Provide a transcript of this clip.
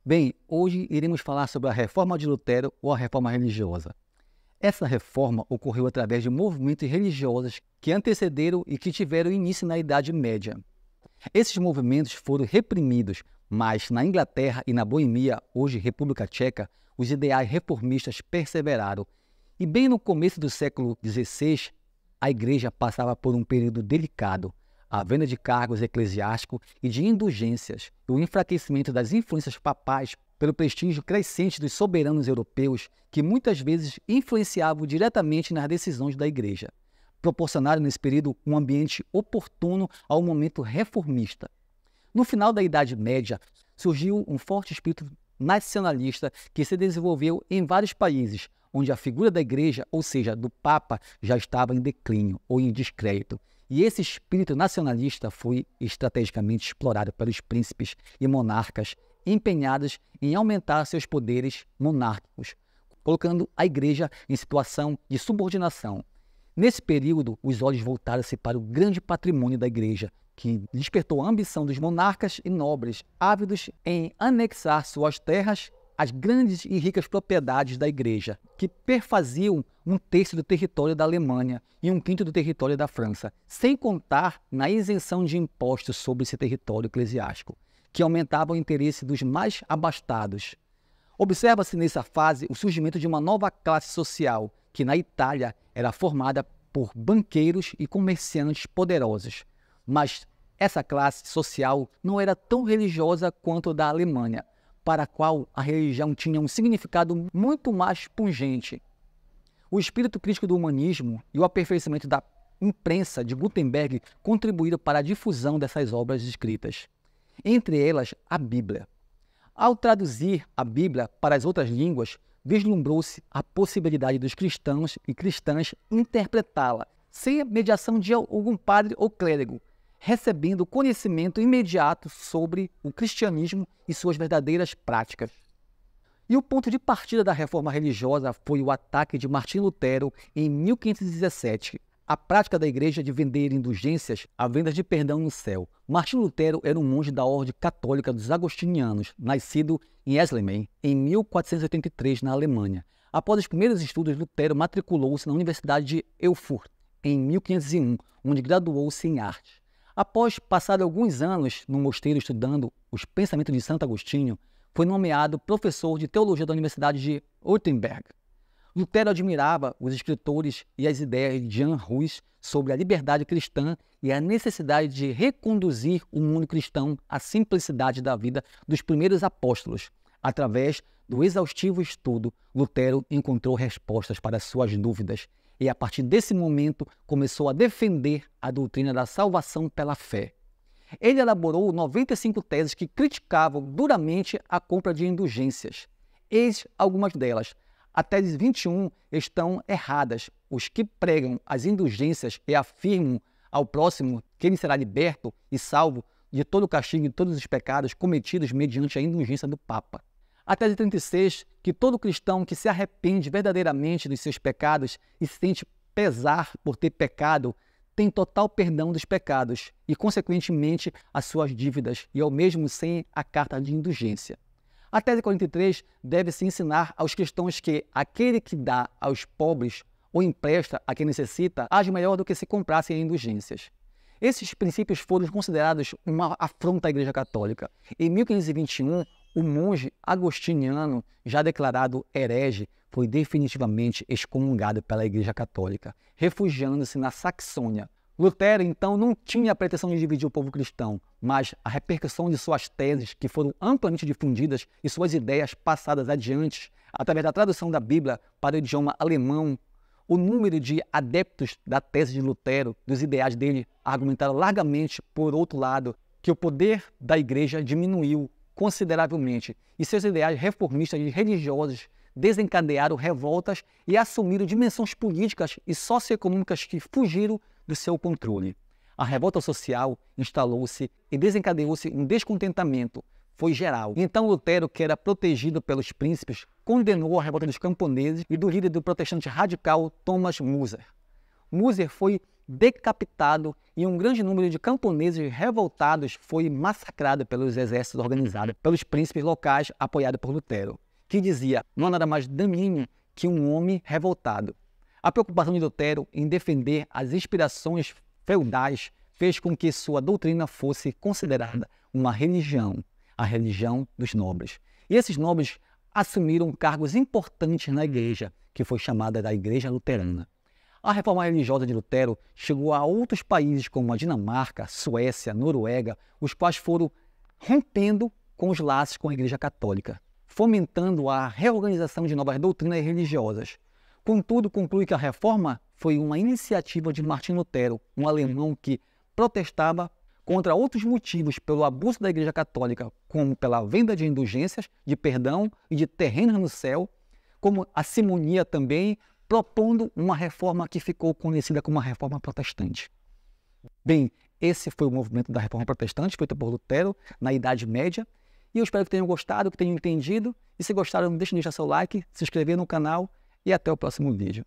Bem, hoje iremos falar sobre a Reforma de Lutero ou a Reforma Religiosa. Essa reforma ocorreu através de movimentos religiosos que antecederam e que tiveram início na Idade Média. Esses movimentos foram reprimidos, mas na Inglaterra e na Boêmia, hoje República Tcheca, os ideais reformistas perseveraram. E bem no começo do século XVI, a Igreja passava por um período delicado. A venda de cargos eclesiásticos e de indulgências, e o enfraquecimento das influências papais pelo prestígio crescente dos soberanos europeus, que muitas vezes influenciavam diretamente nas decisões da Igreja, proporcionaram nesse período um ambiente oportuno ao momento reformista. No final da Idade Média, surgiu um forte espírito nacionalista que se desenvolveu em vários países, onde a figura da Igreja, ou seja, do Papa, já estava em declínio ou em descrédito. E esse espírito nacionalista foi estrategicamente explorado pelos príncipes e monarcas empenhados em aumentar seus poderes monárquicos, colocando a Igreja em situação de subordinação. Nesse período, os olhos voltaram-se para o grande patrimônio da Igreja, que despertou a ambição dos monarcas e nobres, ávidos em anexar suas terras às grandes e ricas propriedades da Igreja, que perfaziam 1/3 do território da Alemanha e 1/5 do território da França, sem contar na isenção de impostos sobre esse território eclesiástico, que aumentava o interesse dos mais abastados. Observa-se nessa fase o surgimento de uma nova classe social, que na Itália era formada por banqueiros e comerciantes poderosos. Mas essa classe social não era tão religiosa quanto a da Alemanha, para a qual a religião tinha um significado muito mais pungente. O espírito crítico do humanismo e o aperfeiçoamento da imprensa de Gutenberg contribuíram para a difusão dessas obras escritas, entre elas a Bíblia. Ao traduzir a Bíblia para as outras línguas, vislumbrou-se a possibilidade dos cristãos e cristãs interpretá-la, sem a mediação de algum padre ou clérigo, recebendo conhecimento imediato sobre o cristianismo e suas verdadeiras práticas. E o ponto de partida da reforma religiosa foi o ataque de Martinho Lutero em 1517, a prática da Igreja de vender indulgências à venda de perdão no céu. Martinho Lutero era um monge da Ordem Católica dos Agostinianos, nascido em Esslingen, em 1483, na Alemanha. Após os primeiros estudos, Lutero matriculou-se na Universidade de Erfurt, em 1501, onde graduou-se em arte. Após passar alguns anos no mosteiro estudando os pensamentos de Santo Agostinho, foi nomeado professor de teologia da Universidade de Wittenberg. Lutero admirava os escritores e as ideias de Jan Hus sobre a liberdade cristã e a necessidade de reconduzir o mundo cristão à simplicidade da vida dos primeiros apóstolos. Através do exaustivo estudo, Lutero encontrou respostas para suas dúvidas e, a partir desse momento, começou a defender a doutrina da salvação pela fé. Ele elaborou 95 teses que criticavam duramente a compra de indulgências. Eis algumas delas. A tese 21 estão erradas. Os que pregam as indulgências e afirmam ao próximo que ele será liberto e salvo de todo o castigo e todos os pecados cometidos mediante a indulgência do Papa. A tese 36, que todo cristão que se arrepende verdadeiramente dos seus pecados e sente pesar por ter pecado, tem total perdão dos pecados e, consequentemente, as suas dívidas, e ao mesmo sem a carta de indulgência. A tese 43 deve-se ensinar aos cristãos que aquele que dá aos pobres ou empresta a quem necessita age melhor do que se comprassem indulgências. Esses princípios foram considerados uma afronta à Igreja Católica. Em 1521, o monge agostiniano, já declarado herege, foi definitivamente excomungado pela Igreja Católica, refugiando-se na Saxônia. Lutero, então, não tinha a pretensão de dividir o povo cristão, mas a repercussão de suas teses, que foram amplamente difundidas, e suas ideias passadas adiante, através da tradução da Bíblia para o idioma alemão, o número de adeptos da tese de Lutero, dos ideais dele, argumentaram largamente, por outro lado, que o poder da Igreja diminuiu consideravelmente e seus ideais reformistas e religiosos desencadearam revoltas e assumiram dimensões políticas e socioeconômicas que fugiram do seu controle. A revolta social instalou-se e desencadeou-se um descontentamento. Foi geral. Então Lutero, que era protegido pelos príncipes, condenou a revolta dos camponeses e do líder do protestante radical Thomas Müller. Müller foi decapitado e um grande número de camponeses revoltados foi massacrado pelos exércitos organizados pelos príncipes locais apoiados por Lutero, que dizia não há nada mais daninho que um homem revoltado. A preocupação de Lutero em defender as inspirações feudais fez com que sua doutrina fosse considerada uma religião, a religião dos nobres. E esses nobres assumiram cargos importantes na igreja, que foi chamada da Igreja Luterana. A reforma religiosa de Lutero chegou a outros países como a Dinamarca, Suécia, Noruega, os quais foram rompendo com os laços com a Igreja Católica, fomentando a reorganização de novas doutrinas religiosas. Contudo, conclui que a reforma foi uma iniciativa de Martim Lutero, um alemão que protestava contra outros motivos pelo abuso da Igreja Católica, como pela venda de indulgências, de perdão e de terrenos no céu, como a simonia também, propondo uma reforma que ficou conhecida como a Reforma Protestante. Bem, esse foi o movimento da Reforma Protestante, feito por Lutero na Idade Média, e eu espero que tenham gostado, que tenham entendido, e se gostaram, não deixem de deixar seu like, se inscrever no canal, e até o próximo vídeo.